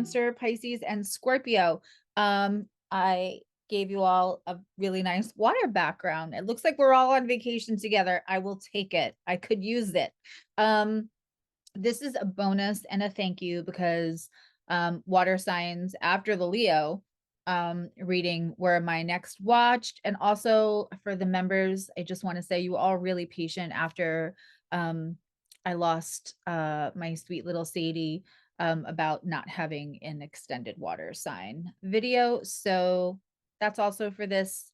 Cancer, Pisces, and Scorpio. I gave you all a really nice water background. It looks like we're all on vacation together. I will take it. I could use it. This is a bonus and a thank you because water signs after the Leo reading were my next watched. And also for the members, I just want to say you all really patient after I lost my sweet little Sadie about not having an extended water sign video. So that's also for this.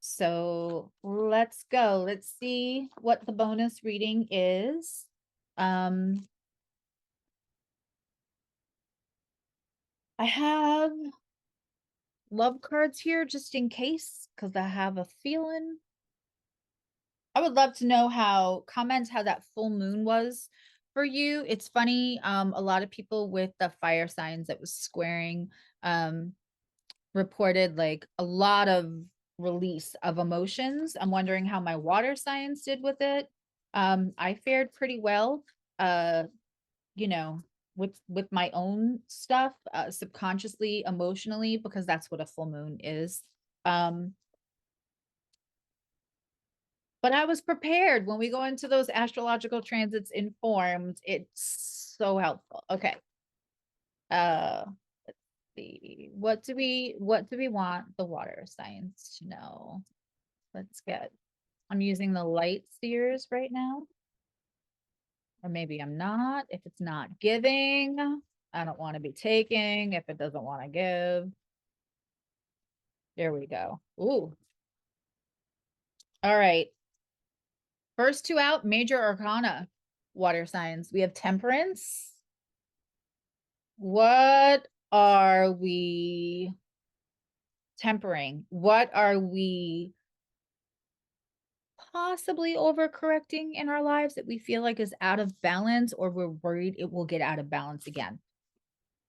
So let's go. Let's see what the bonus reading is. I have love cards here just in case, because I have a feeling. I would love to know how that full moon was for you. It's funny, a lot of people with the fire signs that was squaring reported like a lot of release of emotions. I'm wondering how my water signs did with it. I fared pretty well. You know, with my own stuff, subconsciously, emotionally, because that's what a full moon is. But I was prepared when we go into those astrological transits informed. It's so helpful. Okay. Let's see. What do we want the water signs to know? Let's get, I'm using the light seers right now. Or maybe I'm not. If it's not giving, I don't want to be taking. If it doesn't want to give. There we go. Ooh. All right. First two out, major arcana, water signs. We have temperance. What are we tempering? What are we possibly overcorrecting in our lives that we feel like is out of balance, or we're worried it will get out of balance again?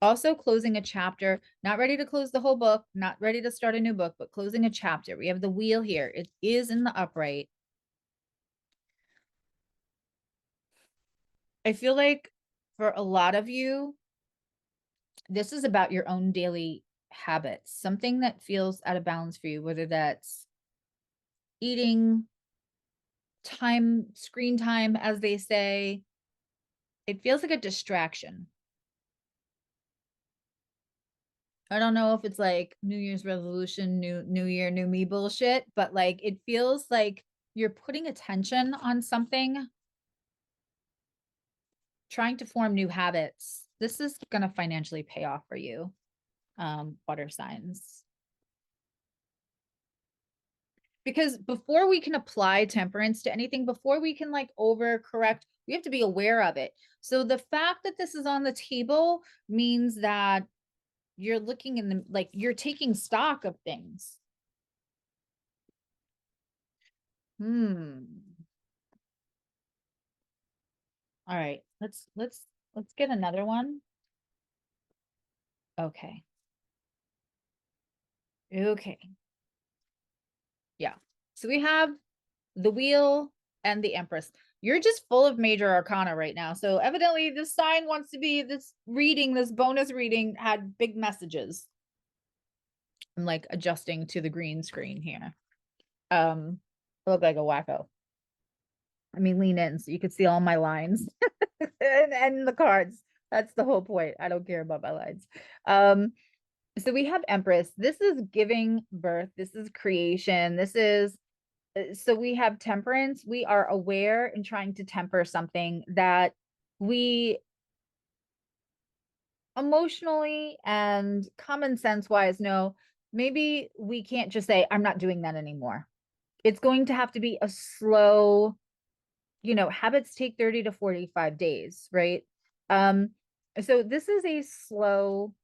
Also closing a chapter, not ready to close the whole book, not ready to start a new book, but closing a chapter. We have the wheel here. It is in the upright. I feel like for a lot of you, this is about your own daily habits, something that feels out of balance for you, whether that's eating, time, screen time, as they say. It feels like a distraction. I don't know if it's like New Year's resolution, new year, new me bullshit, but like it feels like you're putting attention on something, trying to form new habits. This is going to financially pay off for you, water signs. Because before we can apply temperance to anything, before we can like overcorrect, we have to be aware of it. So the fact that this is on the table means that you're looking in the, like, you're taking stock of things. All right, let's get another one. Okay. Okay. Yeah. So we have the wheel and the Empress. You're just full of major arcana right now. So evidently this sign wants to be, this reading, this bonus reading had big messages. I'm like adjusting to the green screen here. I look like a wacko. I mean, lean in so you can see all my lines and the cards. That's the whole point. I don't care about my lines. So we have Empress. This is giving birth. This is creation. This is, so we have temperance. We are aware and trying to temper something that we emotionally and common sense wise know maybe we can't just say, I'm not doing that anymore. It's going to have to be a slow, habits take 30 to 45 days, right? So this is a slow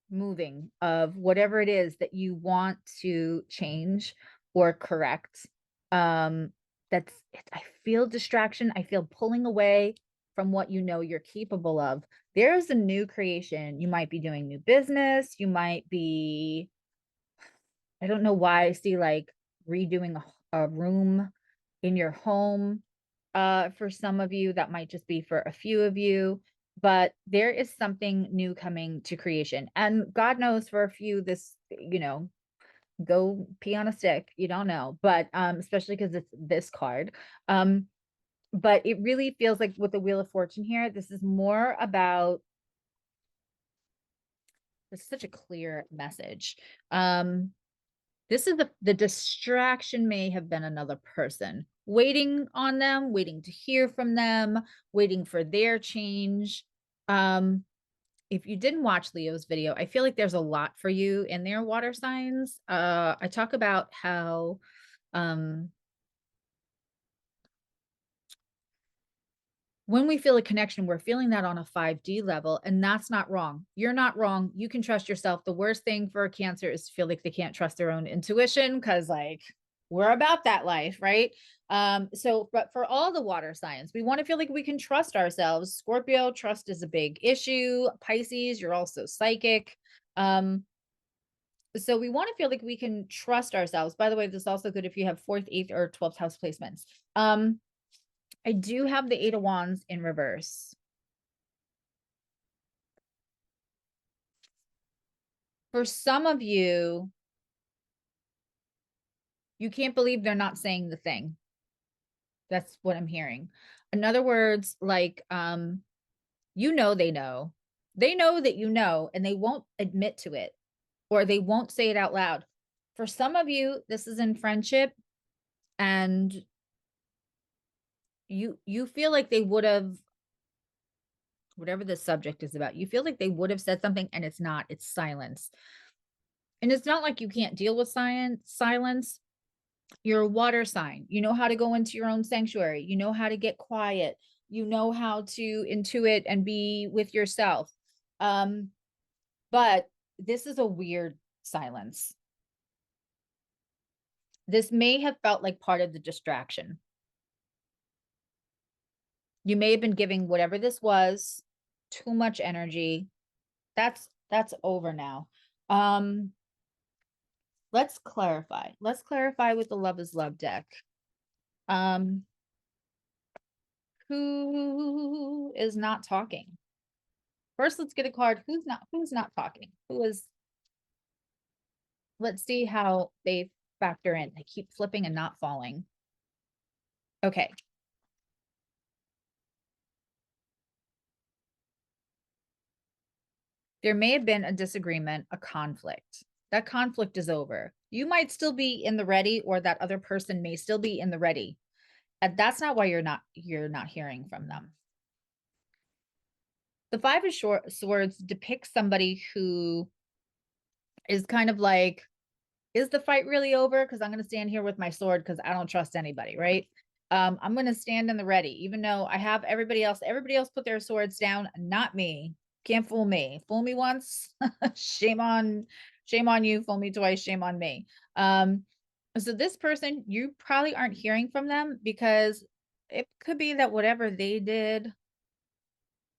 moving of whatever it is that you want to change or correct. That's it. I feel distraction. I feel pulling away from what you know you're capable of. There's a new creation. You might be doing new business. You might be, I don't know why I see like redoing a room in your home. For some of you, that might just be for a few of you. but there is something new coming to creation. And God knows for a few, this, go pee on a stick. You don't know, but especially because it's this card. But it really feels like with the Wheel of Fortune here, this is more about, it's such a clear message. This is the distraction may have been another person waiting on them, waiting to hear from them, waiting for their change. If you didn't watch Leo's video, I feel like there's a lot for you in there, water signs. I talk about how when we feel a connection, we're feeling that on a 5D level, and that's not wrong. You're not wrong. You can trust yourself. The worst thing for a Cancer is to feel like they can't trust their own intuition, because like we're about that life, right? So but for all the water signs, we want to feel like we can trust ourselves. Scorpio, trust is a big issue. Pisces, you're also psychic. So we want to feel like we can trust ourselves. By the way, this is also good if you have 4th, 8th, or 12th house placements. I do have the 8 of Wands in reverse. For some of you, you can't believe they're not saying the thing. That's what I'm hearing. In other words, like, you know, they know. They know that you know, and they won't admit to it, or they won't say it out loud. For some of you, this is in friendship, and you feel like they would have, whatever the subject is about, you feel like they would have said something, and it's not, it's silence. And it's not like you can't deal with silence. You're a water sign. You know how to go into your own sanctuary. You know how to get quiet. You know how to intuit and be with yourself. But this is a weird silence. This may have felt like part of the distraction. You may have been giving whatever this was too much energy. That's over now. Let's clarify. Let's clarify with the Love is Love deck. Who is not talking? First, let's get a card. Who's not talking? Who is, let's see how they factor in. They keep flipping and not falling. Okay. There may have been a disagreement, a conflict. That conflict is over. You might still be in the ready, or that other person may still be in the ready. And that's not why you're not hearing from them. The 5 of Swords depicts somebody who is kind of like, is the fight really over? Because I'm going to stand here with my sword because I don't trust anybody, right? I'm going to stand in the ready, even though I have everybody else. Everybody else put their swords down, not me. Can't fool me. Fool me once, shame on you. Fool me twice, shame on me. So this person, you probably aren't hearing from them because it could be that whatever they did,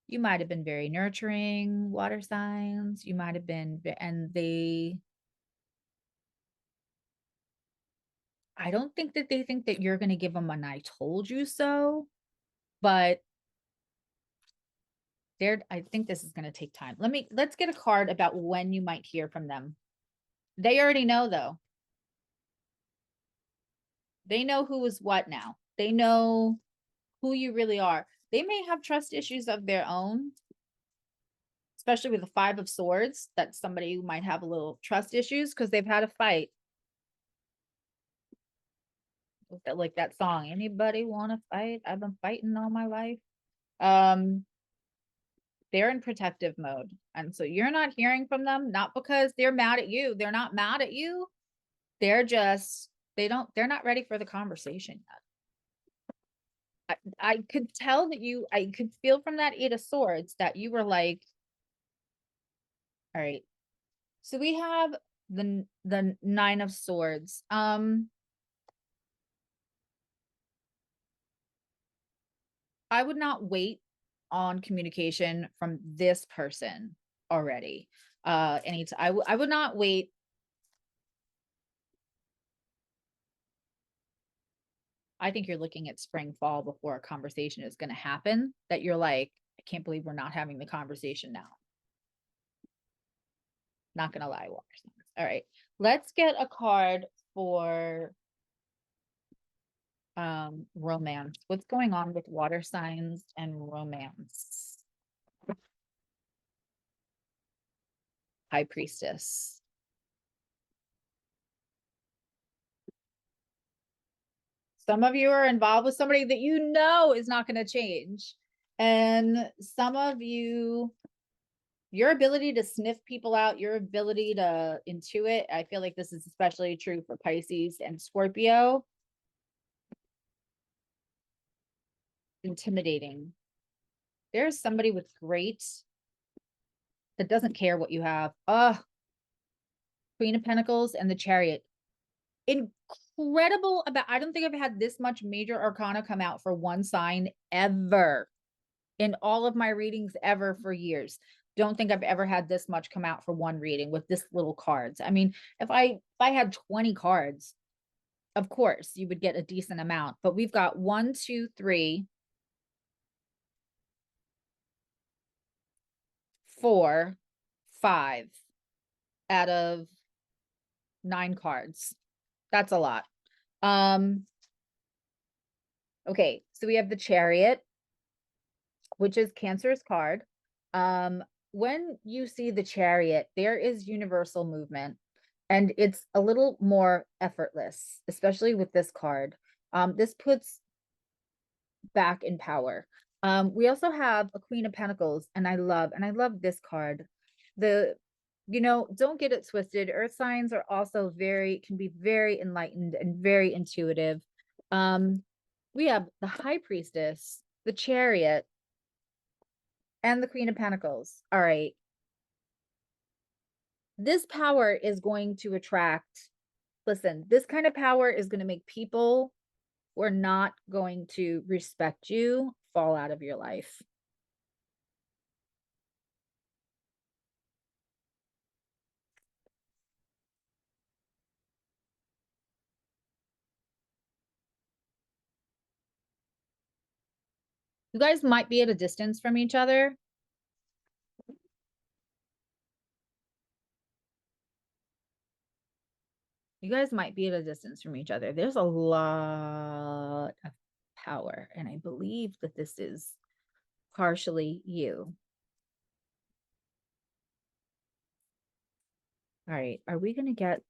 you might have been very nurturing, water signs. You might have been, and I don't think that they think that you're going to give them an I told you so, but I think this is going to take time. Let's get a card about when you might hear from them. They already know though. They know who is what now. They know who you really are. They may have trust issues of their own, especially with the 5 of Swords. That's somebody who might have a little trust issues because they've had a fight. Like that song, anybody want to fight? I've been fighting all my life. They're in protective mode. And so you're not hearing from them, not because they're mad at you. They're not mad at you. They're just, they're not ready for the conversation yet. I could tell that I could feel from that 8 of Swords that you were like, all right. So we have the 9 of Swords. I would not wait on communication from this person already. I would not wait. I think you're looking at spring, fall before a conversation is going to happen, that you're like, I can't believe we're not having the conversation now. Not gonna lie, water signs. All right, let's get a card for romance. What's going on with water signs and romance? High Priestess. Some of you are involved with somebody that you know is not going to change. And some of you, your ability to sniff people out, your ability to intuit, I feel like this is especially true for Pisces and Scorpio. Intimidating. There's somebody with great, that doesn't care what you have. Queen of Pentacles and the Chariot. Incredible about, I don't think I've had this much major arcana come out for one sign ever in all of my readings ever for years. Don't think I've ever had this much come out for one reading with this little cards. I mean, if I had 20 cards, of course you would get a decent amount, but we've got 1, 2, 3, 4, 5 out of 9 cards. That's a lot. Okay, so we have the Chariot, which is Cancer's card. When you see the Chariot, there is universal movement, and it's a little more effortless, especially with this card. This puts back in power. We also have a Queen of Pentacles, and I love this card. Don't get it twisted. Earth signs are also can be very enlightened and very intuitive. We have the High Priestess, the Chariot, and the Queen of Pentacles. All right. This power is going to attract, listen, this kind of power is going to make people who are not going to respect you fall out of your life. You guys might be at a distance from each other. You guys might be at a distance from each other. There's a lot of power, and I believe that this is partially you. All right, are we going to get...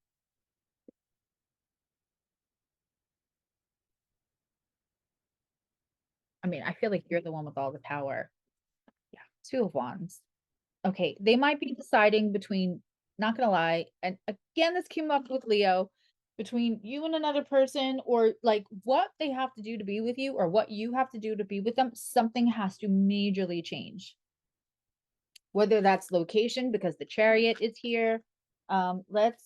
I mean, I feel like you're the one with all the power. Yeah, 2 of Wands. Okay, they might be deciding between, not gonna lie, and again, this came up with Leo, between you and another person, or like what they have to do to be with you, or what you have to do to be with them. Something has to majorly change. Whether that's location, because the Chariot is here. Let's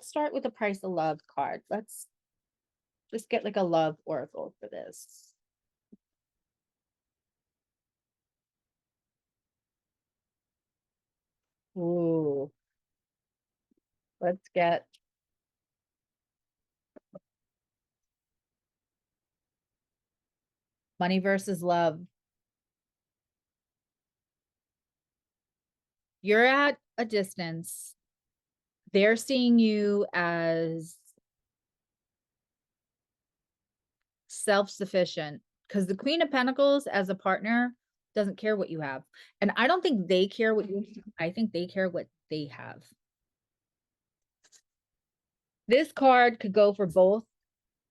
start with the Price of Love card. Let's just get like a love oracle for this. Ooh. Let's get money versus love. You're at a distance. They're seeing you as self-sufficient, because the Queen of Pentacles as a partner doesn't care what you have. And I don't think they care what you have. I think they care what they have. This card could go for both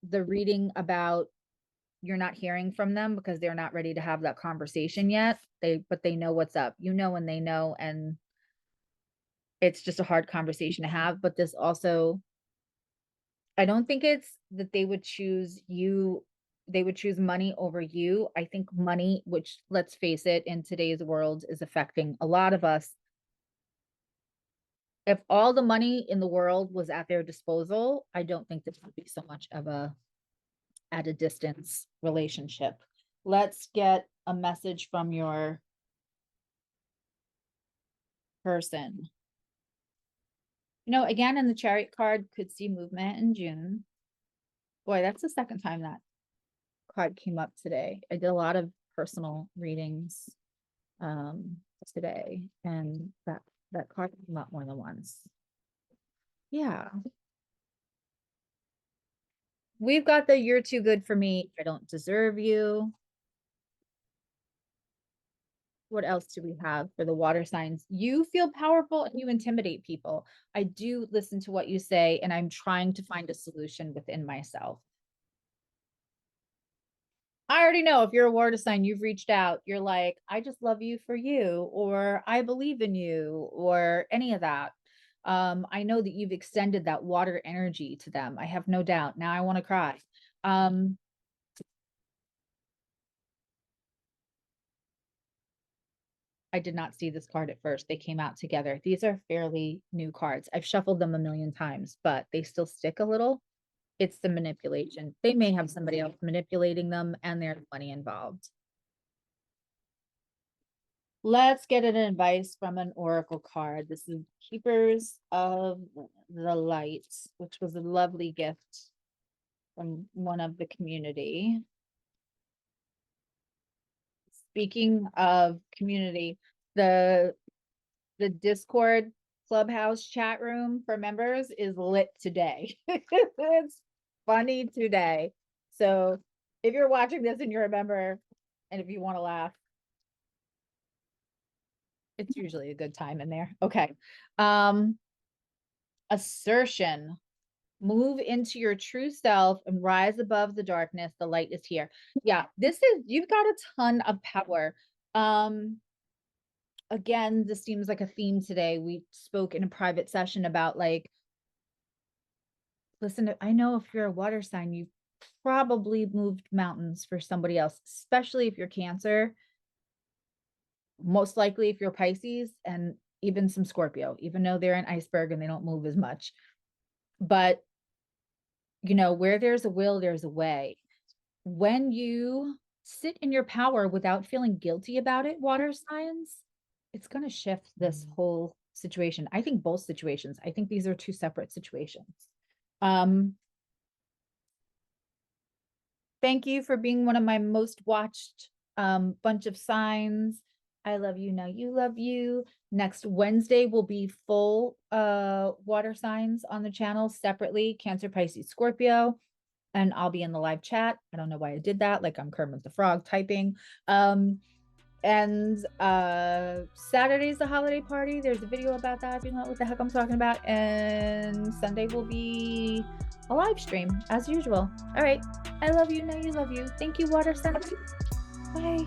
the reading about you're not hearing from them because they're not ready to have that conversation yet. But they know what's up, and they know, and it's just a hard conversation to have. But this also, I don't think it's that they would choose you. They would choose money over you. I think money, which, let's face it, in today's world is affecting a lot of us. If all the money in the world was at their disposal, I don't think this would be so much of a at a distance relationship. Let's get a message from your person. Again, in the Chariot card, could see movement in June. Boy, that's the second time that card came up today. I did a lot of personal readings today, and that card came up more than once. Yeah. We've got the "you're too good for me, I don't deserve you." What else do we have for the water signs? You feel powerful and you intimidate people. I do listen to what you say, and I'm trying to find a solution within myself. I already know if you're a water sign, you've reached out. You're like, I just love you for you, or I believe in you, or any of that. I know that you've extended that water energy to them. I have no doubt. Now I want to cry. I did not see this card at first. They came out together. These are fairly new cards. I've shuffled them a million times, but they still stick a little. It's the manipulation. They may have somebody else manipulating them, and there's money involved. Let's get an advice from an oracle card. This is Keepers of the Light, which was a lovely gift from one of the community. Speaking of community, the Discord Clubhouse chat room for members is lit today. It's funny today. So if you're watching this and you're a member, and if you want to laugh, it's usually a good time in there. Okay. Assertion. Move into your true self and rise above the darkness. The light is here. Yeah, you've got a ton of power. Again, this seems like a theme today. We spoke in a private session about, like, listen, I know if you're a water sign, you've probably moved mountains for somebody else, especially if you're Cancer. Most likely if you're Pisces, and even some Scorpio, even though they're an iceberg and they don't move as much. But, where there's a will, there's a way. When you sit in your power without feeling guilty about it, water signs, it's going to shift this whole situation. I think both situations. I think these are two separate situations. Thank you for being one of my most watched bunch of signs. I love you. Now you love you. Next Wednesday will be full water signs on the channel separately, Cancer, Pisces, Scorpio. And I'll be in the live chat. I don't know why I did that. Like I'm Kermit the Frog typing. And Saturday's the holiday party. There's a video about that if you know what the heck I'm talking about. And Sunday will be a live stream as usual. All right. I love you. Now you love you. Thank you, water signs. Bye.